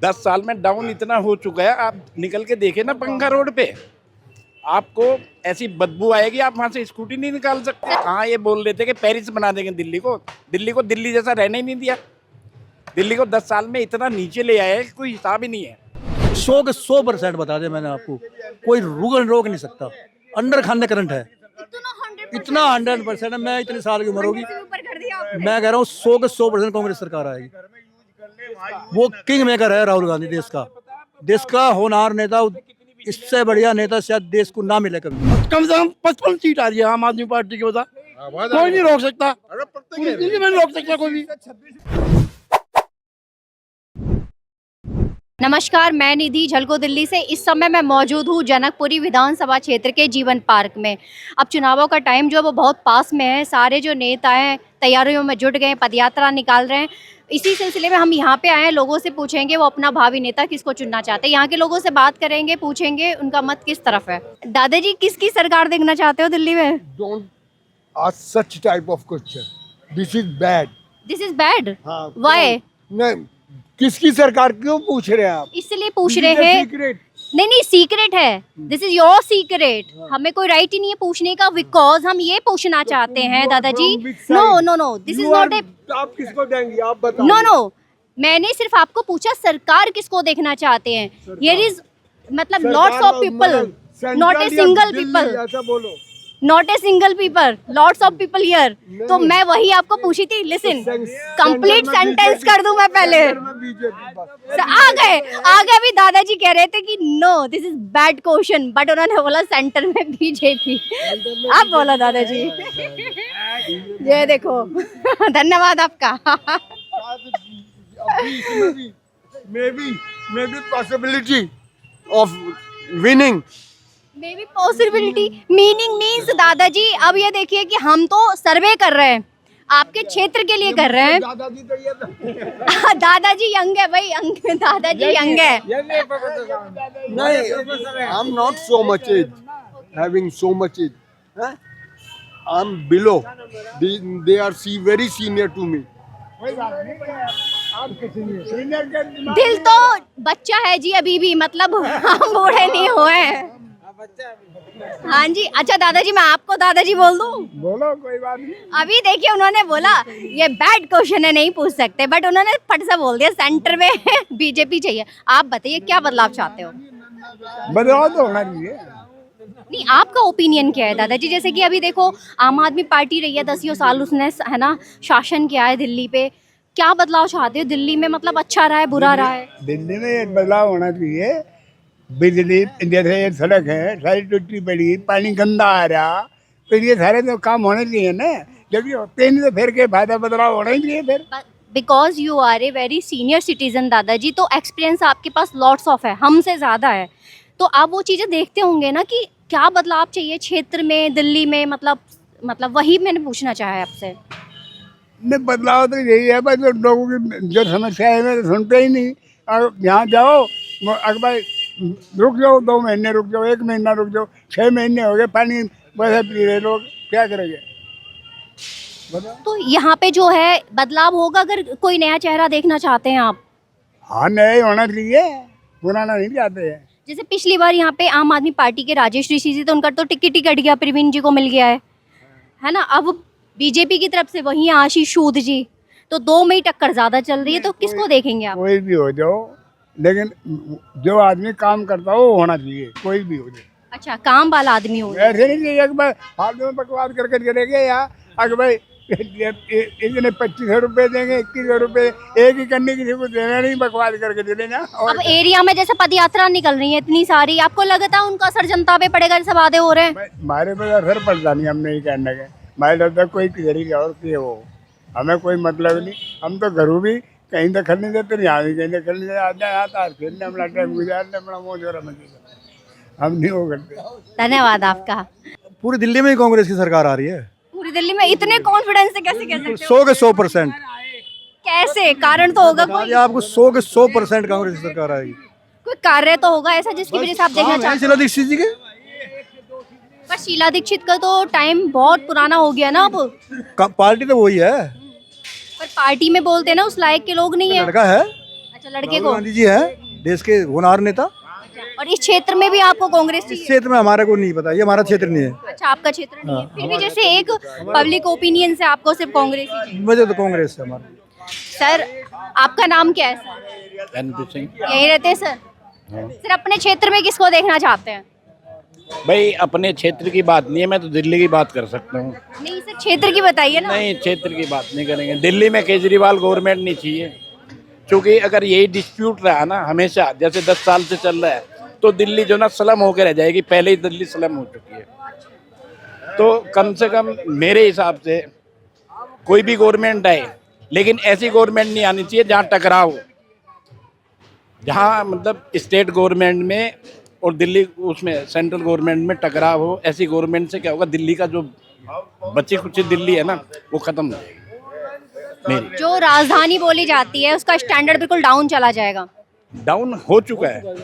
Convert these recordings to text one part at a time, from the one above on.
10 साल में डाउन इतना हो चुका है, आप निकल के देखे ना पंखा रोड पे, आपको ऐसी बदबू आएगी, आप वहां से स्कूटी नहीं निकाल सकते। हाँ, ये बोल रहे थे कि पेरिस बना देंगे दिल्ली को दिल्ली जैसा रहने ही नहीं दिया। दिल्ली को 10 साल में इतना नीचे ले आया है, कोई हिसाब ही नहीं है। 100 के 100% बता दे मैंने आपको, कोई रोक नहीं सकता। अंडर खाने करंट है इतना 100%। मैं इतने साल की उम्र होगी, मैं कह रहा हूँ 100 के 100% कांग्रेस सरकार आएगी। वो किंग मेकर है राहुल गांधी, देश का होनहार नेता। इससे बढ़िया नेता शायद देश को ना मिले कभी। कम से कम 55 सीट आ रही है आम आदमी पार्टी की। बता, कोई नहीं रोक सकता, पूरी दिल्ली में नहीं रोक सकता कोई भी। नमस्कार, मैं निधि झलको दिल्ली से। इस समय मैं मौजूद हूँ जनकपुरी विधानसभा क्षेत्र के जीवन पार्क में। अब चुनावों का टाइम जो है वो बहुत पास में है। सारे जो नेता हैं तैयारियों में जुट गए, पदयात्रा निकाल रहे हैं। इसी सिलसिले में हम यहाँ पे आए हैं, लोगों से पूछेंगे वो अपना भावी नेता किसको चुनना चाहते हैं। यहाँ के लोगों से बात करेंगे, पूछेंगे उनका मत किस तरफ है। दादाजी, किसकी सरकार देखना चाहते हो दिल्ली में? Don't ask such type of question. This is bad. This is bad. हाँ, वाई? नहीं, किसकी सरकार क्यों पूछ रहे हैं आप? इसलिए पूछ रहे हैं। सीक्रेट। नहीं, सीक्रेट है। This is your secret. हमें कोई राइट ही नहीं है पूछने का, बिकॉज हम ये पूछना चाहते हैं दादाजी। No, this is not a. आप किसको देंगे, आप बताओ। नो, मैंने सिर्फ आपको पूछा सरकार किसको देखना चाहते हैं। हियर इज मतलब lots of people, not a single people, ऐसा बोलो। Not a single people, lots of people here. तो मैं वही आपको पूछी थी। लिसन, कंप्लीट सेंटेंस कर दूं मैं पहले। आगे अभी दादाजी कह रहे थे कि no this is bad question, but उन्होंने बोला सेंटर में बीजेपी। आप बोला दादाजी। ये देखो धन्यवाद आपका। Maybe possibility of winning. May be possibility, meaning means दादाजी। अब ये देखिए कि हम तो सर्वे कर रहे हैं, आपके क्षेत्र के लिए कर रहे हैं। दादाजी तो ये दादाजी यंग है भाई, दादाजी यंग है। नहीं, I'm not so much age, having so much age. Huh? I'm below. They are very senior to me. दिल तो बच्चा है जी अभी भी, मतलब हम बूढ़े नहीं हुए हैं। हाँ जी। अच्छा दादाजी, मैं आपको दादाजी बोल दूं? बोलो, कोई बात नहीं। अभी देखिए उन्होंने बोला ये बैड क्वेश्चन है, नहीं पूछ सकते, बट उन्होंने फट से बोल दिया सेंटर में बीजेपी चाहिए। आप बताइए क्या बदलाव चाहते हो? बदलाव तो होना चाहिए। नहीं, आपका ओपिनियन क्या है दादाजी? जैसे कि अभी देखो आम आदमी पार्टी रही है 10 साल, उसने है ना शासन किया है दिल्ली पे। क्या बदलाव चाहते हो दिल्ली में? मतलब अच्छा रहा है, बुरा रहा है? दिल्ली में एक बदलाव होना चाहिए। बिजली जैसे ये सड़क है सारी टूटी पड़ी, पानी गंदा आ रहा, तो ये सारे तो काम होने चाहिए ना। जब ये होते ही नहीं तो फिर के फायदा, बदलाव होना ही चाहिए फिर। Because you are a very senior citizen दादाजी, तो एक्सपीरियंस आपके पास लॉट्स ऑफ है, हमसे ज़्यादा है। तो आप वो चीज़ें देखते होंगे ना कि क्या बदलाव चाहिए क्षेत्र में, दिल्ली में। मतलब वही मैंने पूछना चाहा है आपसे। नहीं, बदलाव तो यही है बस, लोगों की जो समस्या है मैं सुनते ही नहीं। और यहाँ जाओ, अगर भाई रुक जाओ, 2 महीने रुक जाओ, 1 महीना रुक जाओ, 6 महीने हो गए पानी वैसे पी रहे लोग, क्या करेंगे? तो यहाँ पे जो है बदलाव होगा अगर कोई नया चेहरा देखना चाहते हैं आप? हाँ, नया होना चाहिए, पुराना नहीं चाहते हैं। जैसे पिछली बार यहाँ पे आम आदमी पार्टी के राजेश ऋषि जी, तो उनका तो टिकट ही कट गया, प्रवीण जी को मिल गया है ना। अब बीजेपी की तरफ से वही आशीष सूद जी, तो 2 में ही टक्कर ज्यादा चल रही है। तो किसको देखेंगे आप? कोई भी हो जाओ, लेकिन जो आदमी काम करता हो वो होना चाहिए, कोई भी हो जाए। अच्छा, काम वाला आदमी हो। ऐसे नहीं चाहिए कि भाई फालतू में बकवास करके चले गए यार। अगर भाई इतने 2500 रुपए देंगे, 2100 रुपए, एक ही करने किसी को देना नहीं, बकवास करके चले ना। अब एरिया में जैसे पदयात्रा निकल रही है इतनी सारी, आपको लगता है उनका असर जनता पे पड़ेगा जैसे वादे हो रहे हैं? हमारे पे असर पड़ता नहीं, हम नहीं कहने के। हमारे लगता कोई किधर और की वो, हमें कोई मतलब नहीं। हम तो घरों भी कहीं दखल नहीं देते, यहाँ भी कहीं दखल नहीं देते। आता खेलने अपना टाइम गुजारने, अपना मौज हो रहा, हम नहीं वो करते। धन्यवाद आपका। पूरी दिल्ली में ही कांग्रेस की सरकार आ रही है। पूरी दिल्ली में इतने कॉन्फिडेंस से कैसे कह सकते हो? 100 के 100%। कैसे? कारण तो होगा कोई। आपको 100 के 100% कांग्रेस की सरकार आएगी। कोई कार्य तो होगा ऐसा जिसकी वजह से आप देखना चाहते शीला दीक्षित जी के। पर शीला दीक्षित का तो टाइम बहुत पुराना हो गया ना अब। पार्टी तो वही है, पर पार्टी में बोलते ना उस लायक के लोग नहीं है। लड़का है। अच्छा, अच्छा, लड़के राहुल को। गांधी जी है देश के होनहार नेता। और इस क्षेत्र में भी आपको कांग्रेस इस चाहिए? क्षेत्र में हमारे को नहीं पता, ये हमारा क्षेत्र नहीं है। अच्छा, आपका क्षेत्र नहीं है, फिर भी जैसे एक पब्लिक ओपिनियन से आपको सिर्फ कांग्रेस ही चाहिए। मुझे तो कांग्रेस है हमारा। सर, आपका नाम क्या है सर? एनपी सिंह। यहीं रहते हैं सर? सर, अपने क्षेत्र में किसको देखना चाहते हैं? भाई अपने क्षेत्र की बात नहीं है, मैं तो दिल्ली की बात कर सकता हूँ। नहीं सर, क्षेत्र की बताइए ना। नहीं, क्षेत्र की बात नहीं करेंगे। दिल्ली में केजरीवाल गवर्नमेंट नहीं चाहिए, क्योंकि अगर यही डिस्प्यूट रहा ना हमेशा, जैसे 10 साल से चल रहा है, तो दिल्ली जो ना स्लम होकर रह जाएगी। पहले ही दिल्ली स्लम हो चुकी है। तो कम से कम मेरे हिसाब से कोई भी गवर्नमेंट आए, लेकिन ऐसी गवर्नमेंट नहीं आनी चाहिए जहाँ टकराव हो, जहाँ मतलब स्टेट गवर्नमेंट में और दिल्ली उसमें सेंट्रल गवर्नमेंट में टकराव हो। ऐसी गवर्नमेंट से क्या होगा, दिल्ली का जो बची खुची दिल्ली है ना, वो खत्म हो जाएगी मेरी। जो राजधानी बोली जाती है उसका स्टैंडर्ड बिल्कुल डाउन चला जाएगा। डाउन हो चुका है,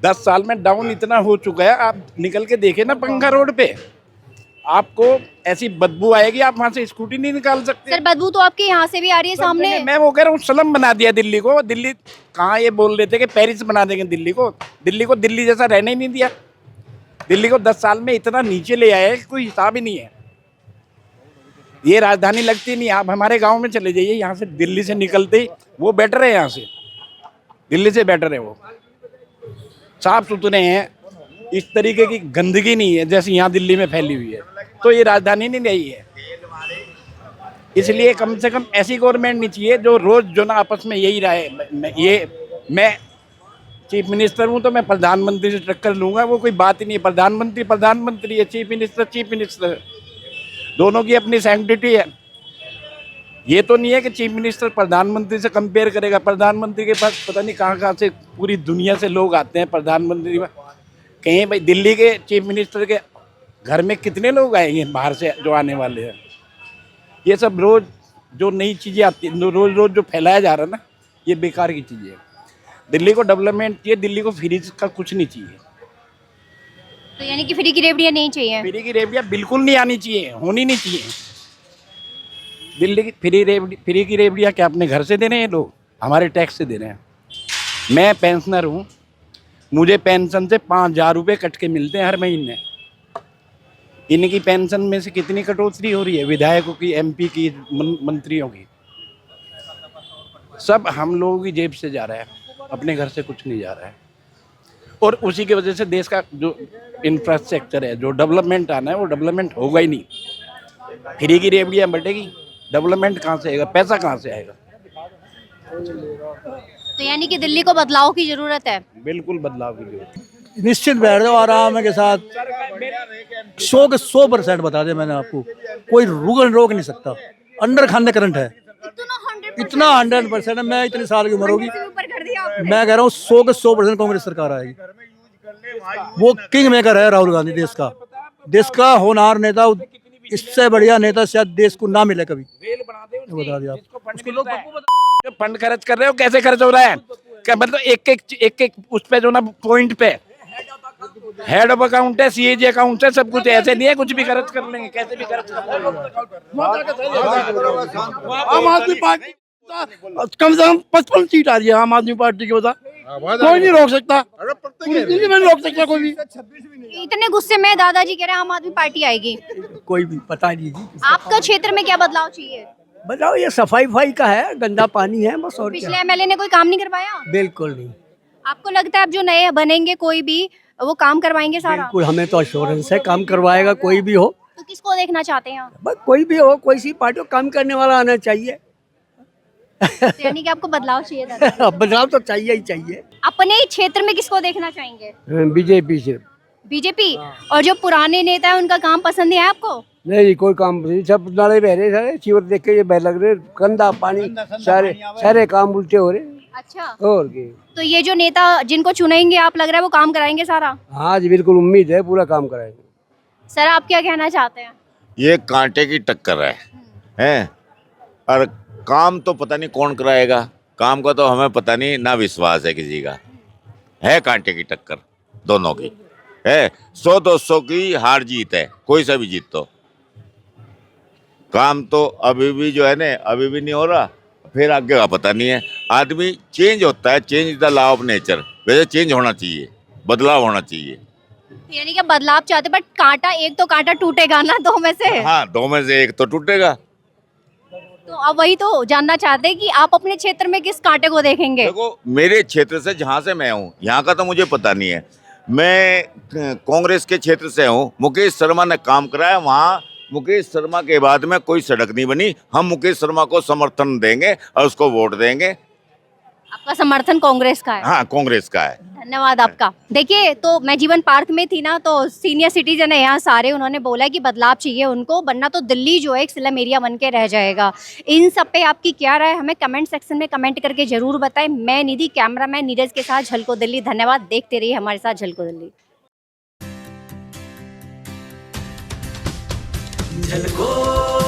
10 साल में डाउन इतना हो चुका है। आप निकल के देखे ना पंखा रोड पे, आपको ऐसी बदबू आएगी, आप वहां से स्कूटी नहीं निकाल सकते। सर, बदबू तो आपके यहाँ से भी आ रही है सामने। मैं वो कह रहा हूँ, स्लम बना दिया दिल्ली को। दिल्ली कहाँ, ये बोल रहे थे कि पेरिस बना देंगे दिल्ली को। दिल्ली जैसा रहने ही नहीं दिया। दिल्ली को 10 साल में इतना नीचे ले आया है कि कोई हिसाब ही नहीं है। ये राजधानी लगती नहीं। आप हमारे गांव में चले जाइए, यहाँ से दिल्ली से निकलते ही वो बेटर है, यहाँ से दिल्ली से बेटर है। वो साफ सुथरे हैं, इस तरीके की गंदगी नहीं है जैसे यहाँ दिल्ली में फैली हुई है। तो ये राजधानी नहीं रही है। इसलिए कम से कम ऐसी गवर्नमेंट नहीं चाहिए जो रोज जो ना आपस में यही रहे। मैं चीफ मिनिस्टर हूँ तो मैं प्रधानमंत्री से टक्कर लूंगा, वो कोई बात ही नहीं है। प्रधानमंत्री है, चीफ मिनिस्टर, दोनों की अपनी सैंक्टिटी है। ये तो नहीं है कि चीफ मिनिस्टर प्रधानमंत्री से कंपेयर करेगा। प्रधानमंत्री के पास पता नहीं कहाँ से पूरी दुनिया से लोग आते हैं प्रधानमंत्री में। कहीं भाई दिल्ली के चीफ मिनिस्टर के घर में कितने लोग आएंगे बाहर से जो आने वाले हैं। ये सब रोज जो नई चीज़ें आती हैं, रोज जो फैलाया जा रहा है ना, ये बेकार की चीज़ें है। दिल्ली को डेवलपमेंट चाहिए, दिल्ली को फ्री का कुछ नहीं चाहिए। तो यानी कि फ्री की रेवड़ियाँ नहीं चाहिए? फ्री की रेवड़ियाँ बिल्कुल नहीं आनी चाहिए, होनी नहीं चाहिए। दिल्ली की फ्री की रेवड़ियाँ क्या अपने घर से दे रहे हैं लोग, हमारे टैक्स से दे रहे हैं। मैं पेंशनर हूँ, मुझे पेंशन से 5,000 रुपये कट के मिलते हैं हर महीने। इनकी पेंशन में से कितनी कटौती हो रही है, विधायकों की, एमपी की, मंत्रियों की। सब हम लोगों की जेब से जा रहा है, अपने घर से कुछ नहीं जा रहा है। और उसी की वजह से देश का जो इंफ्रास्ट्रक्चर है, जो डेवलपमेंट आना है, वो डेवलपमेंट होगा ही नहीं। फ्री की रेवड़ियाँ बटेगी, डेवलपमेंट कहाँ से आएगा, पैसा कहाँ से आएगा? तो यानी कि दिल्ली को बदलाव की जरूरत है। बिल्कुल बदलाव की जरूरत है। निश्चित बैठ जाओ आराम के साथ, 100 के 100% बता दिया मैंने आपको। कोई रोक नहीं सकता। अंडर खाने करंट है, इतना 100% है। मैं इतनी साल की उम्र होगी, मैं कह रहा हूँ 100 के 100% कांग्रेस सरकार आएगी। वो किंग मेकर है राहुल गांधी, देश का होनहार नेता। इससे बढ़िया नेता शायद देश को ना मिले कभी। बता दिया आप। जो फंड खर्च कर रहे हो, कैसे खर्च हो रहा है? क्या मतलब एक उस पे जो ना पॉइंट पे हेड ऑफ अकाउंट है, सीएजी अकाउंट है, सब कुछ ऐसे नहीं है कुछ भी खर्च कर लेंगे, कैसे भी खर्च कर लेंगे। आम आदमी पार्टी कम से कम 55 सीट आ रही है आम आदमी पार्टी की। बता, कोई नहीं रोक सकता, पूरी दिल्ली में नहीं रोक सकता कोई भी। इतने गुस्से में दादाजी कह रहे हैं आम आदमी पार्टी आएगी। कोई भी पता नहीं जी। आपका क्षेत्र में क्या बदलाव चाहिए? बताओ, ये सफाई का है, गंदा पानी है बस, और पिछले क्या। एमएलए ने कोई काम नहीं करवाया? बिल्कुल नहीं, आपको लगता है अब जो नए बनेंगे कोई भी, वो काम करवाएंगे सारा? बिल्कुल। हमें तो अश्योरेंस है, काम करवाएगा कोई भी हो। तो किसको देखना चाहते हैं आप? बस कोई भी हो, कोई सी पार्टी को काम करने वाला आना चाहिए। तो यानी कि आपको बदलाव चाहिए दादा। बदलाव तो चाहिए ही चाहिए। अपने क्षेत्र में किसको देखना चाहेंगे? बीजेपी से। बीजेपी? और जो पुराने नेता है उनका काम पसंद नहीं है आपको? नहीं, कोई काम नहीं, सब नाले बह रहे, सारे चीवर देख के ये बह लग रहे, गंदा पानी, सारे काम उल्टे हो रहे। अच्छा, और क्या। तो ये जो नेता जिनको चुनेंगे आप, लग रहा है वो काम कराएंगे सारा? हाँ जी, बिल्कुल उम्मीद है पूरा काम कराएंगे। सर, आप क्या कहना चाहते हैं? ये कांटे की टक्कर है। और काम तो पता नहीं कौन कराएगा, काम का तो हमें पता नहीं, ना विश्वास है किसी का। है कांटे की टक्कर दोनों की है, 100-200 की हार जीत है, कोई सा भी जीत। तो काम तो अभी भी जो है ना, अभी भी नहीं हो रहा, फिर आगे का पता नहीं है। आदमी चेंज होता है, change is the law of nature. वैसे चेंज होना चाहिए, बदलाव होना चाहिए। यानी कि बदलाव चाहते, बट कांटा, एक तो कांटा टूटेगा ना दो में से। हाँ, दो में से एक तो टूटेगा। तो अब वही तो जानना चाहते हैं कि आप अपने क्षेत्र में किस कांटे को देखेंगे। देखो, मेरे क्षेत्र से, जहाँ से मैं हूँ, यहाँ का तो मुझे पता नहीं है। मैं कांग्रेस के क्षेत्र से हूँ। मुकेश शर्मा ने काम कराया वहाँ। मुकेश शर्मा के बाद में कोई सड़क नहीं बनी। हम मुकेश शर्मा को समर्थन देंगे और उसको वोट देंगे। आपका समर्थन कांग्रेस का है? हाँ, कांग्रेस का है। धन्यवाद आपका। देखिए, तो मैं जीवन पार्क में थी ना, तो सीनियर सिटीजन है यहाँ सारे, उन्होंने बोला कि बदलाव चाहिए उनको, वरना तो दिल्ली जो है एक स्लम एरिया बन के रह जाएगा। इन सब पे आपकी क्या राय, हमें कमेंट सेक्शन में कमेंट करके जरूर बताएं। मैं निधि, कैमरामैन नीरज के साथ झलको दिल्ली। धन्यवाद, देखते रहिए हमारे साथ झलको दिल्ली। झलको